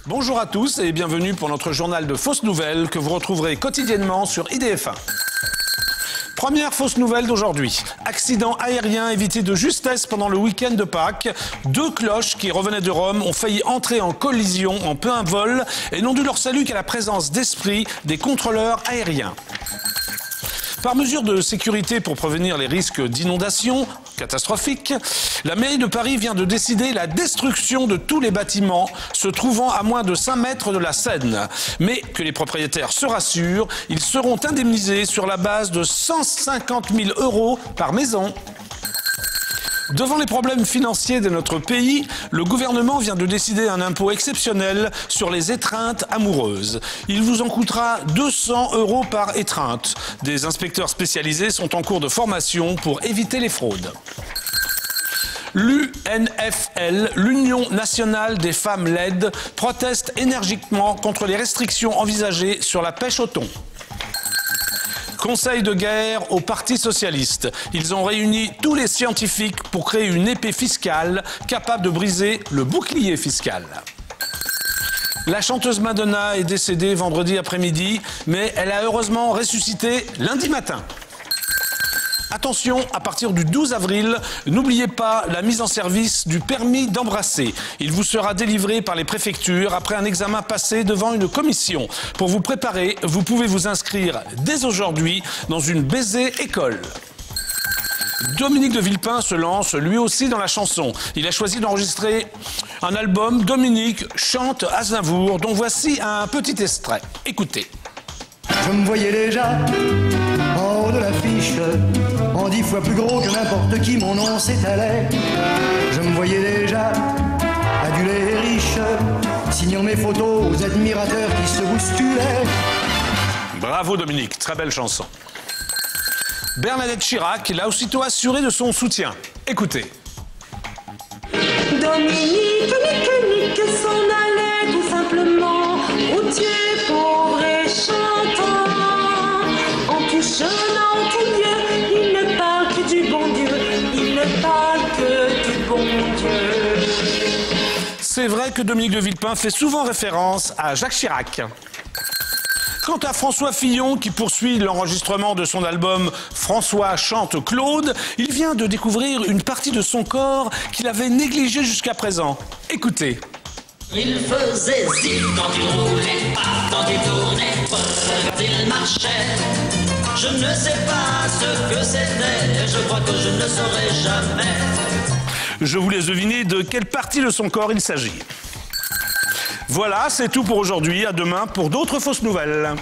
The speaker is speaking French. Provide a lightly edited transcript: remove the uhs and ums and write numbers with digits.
Bonjour à tous et bienvenue pour notre journal de fausses nouvelles que vous retrouverez quotidiennement sur IDF1. Première fausse nouvelle d'aujourd'hui. Accident aérien évité de justesse pendant le week-end de Pâques. Deux cloches qui revenaient de Rome ont failli entrer en collision en plein vol et n'ont dû leur salut qu'à la présence d'esprit des contrôleurs aériens. Par mesure de sécurité pour prévenir les risques d'inondation catastrophiques, la mairie de Paris vient de décider la destruction de tous les bâtiments se trouvant à moins de 5 mètres de la Seine. Mais que les propriétaires se rassurent, ils seront indemnisés sur la base de 150 000 € par maison. Devant les problèmes financiers de notre pays, le gouvernement vient de décider un impôt exceptionnel sur les étreintes amoureuses. Il vous en coûtera 200 € par étreinte. Des inspecteurs spécialisés sont en cours de formation pour éviter les fraudes. L'UNFL, l'Union nationale des femmes laides, proteste énergiquement contre les restrictions envisagées sur la pêche au thon. Conseil de guerre au Parti socialiste. Ils ont réuni tous les scientifiques pour créer une épée fiscale capable de briser le bouclier fiscal. La chanteuse Madonna est décédée vendredi après-midi, mais elle a heureusement ressuscité lundi matin. Attention, à partir du 12 avril, n'oubliez pas la mise en service du permis d'embrasser. Il vous sera délivré par les préfectures après un examen passé devant une commission. Pour vous préparer, vous pouvez vous inscrire dès aujourd'hui dans une baiser école. Dominique de Villepin se lance lui aussi dans la chanson. Il a choisi d'enregistrer un album Dominique chante Aznavour, dont voici un petit extrait. Écoutez. Je me voyais déjà en haut de l'affiche, en 10 fois plus gros que n'importe qui, mon nom s'étalait. Je me voyais déjà adulé et riche, signant mes photos aux admirateurs qui se bousculaient. Bravo Dominique, très belle chanson. Bernadette Chirac l'a aussitôt assuré de son soutien. Écoutez. Dominique, Nique s'en allait tout simplement, routier, pauvre et chantant. En tout chemin, en tout lieu, il ne parle que du bon Dieu, il ne parle que du bon Dieu. C'est vrai que Dominique de Villepin fait souvent référence à Jacques Chirac. Quant à François Fillon, qui poursuit l'enregistrement de son album François chante Claude, il vient de découvrir une partie de son corps qu'il avait négligée jusqu'à présent. Écoutez. Il faisait zip quand il roulait, pas quand il tournait, quand il marchait. Je ne sais pas ce que c'était, je crois que je ne le saurai jamais. Je vous laisse deviner de quelle partie de son corps il s'agit. Voilà, c'est tout pour aujourd'hui. À demain pour d'autres fausses nouvelles.